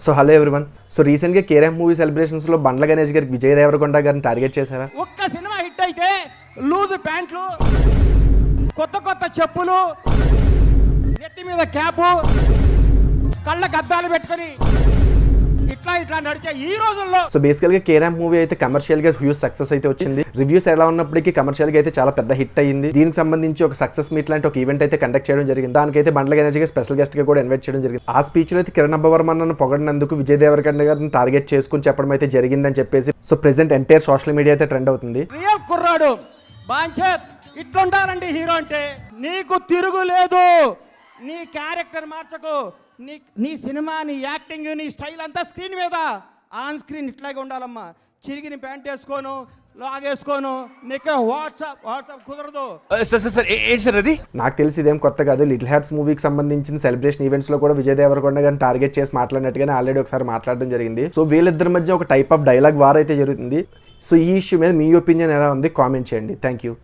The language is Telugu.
So hello everyone. సో రీసెంట్గా కేఆర్ఎం మూవీ సెలబ్రేషన్స్లో బండ్ల గణేష్ గారికి విజయ్ దేవరకొండ గారిని టార్గెట్ చేశారా? ఒక్క సినిమా హిట్ అయితే లూజ్ ప్యాంట్లు, కొత్త కొత్త చెప్పులు, నెత్తి మీద క్యాపు, కళ్ళకు అద్దాలు పెట్టుకొని ఇట్లా నడిచే ఈ రోజుల్లో. సో బేసికల్గా కేఆర్ఎం మూవీ అయితే కమర్షియల్గా హ్యూజ్ సక్సెస్ అయితే వచ్చింది. రివ్యూస్ ఎలా ఉన్నప్పటికీ కమర్షియల్గా అయితే చాలా పెద్ద హిట్ అయ్యింది. దీనికి సంబంధించి ఒక సక్సెస్ మీట్ లాంటి ఒక ఈవెంట్ అయితే కండక్ట్ చేయడం జరిగింది. దానికైతే బండ్ల గణేష్ గారు స్పెషల్ గెస్ట్ గా కూడా ఇన్వైట్ చేయడం జరిగింది. ఆ స్పీచ్ లో అయితే కిరణ్ అబ్బవర్మన్ పొగడినందుకు విజయ్ దేవరకొండ గారిని టార్గెట్ చేసుకుని చెప్పడం అయితే జరిగిందని చెప్పేసి so present entire social media అయితే ట్రెండ్ అవుతుంది. రియల్ కుర్రాడు బాంచేత్ ఇట్లుండాలండి హీరో అంటే. నీకు తిరుగులేదు, నీ క్యారెక్టర్ మార్చకు, నీ సినిమా, నీ యాక్టింగ్, నీ స్టైల్ అంతా స్క్రీన్ మీద, ఆన్ స్క్రీన్ ఇట్లాగే ఉండాలమ్మా. చిరిగిన ప్యాంట్ వేసుకోను, లాగేసుకోను, నీకు వాట్సాప్ కుదరదు. సార్ అది నాకు తెలిసి ఇదేం కొత్త కాదు. లిటిల్ హార్ట్స్ మూవీకి సంబంధించిన సెలబ్రేషన్ ఈవెంట్స్ లో కూడా విజయ్ దేవరకొండ గారిని టార్గెట్ చేసి మాట్లాడినట్టుగానే ఆల్రెడీ ఒకసారి మాట్లాడడం జరిగింది. సో వీళ్ళిద్దరి మధ్య ఒక టైప్ ఆఫ్ డైలాగ్ వార్ అయితే జరుగుతుంది. సో ఈ ఇష్యూ మీద మీ ఒపీనియన్ ఎలా ఉంది కామెంట్ చేయండి. Thank you.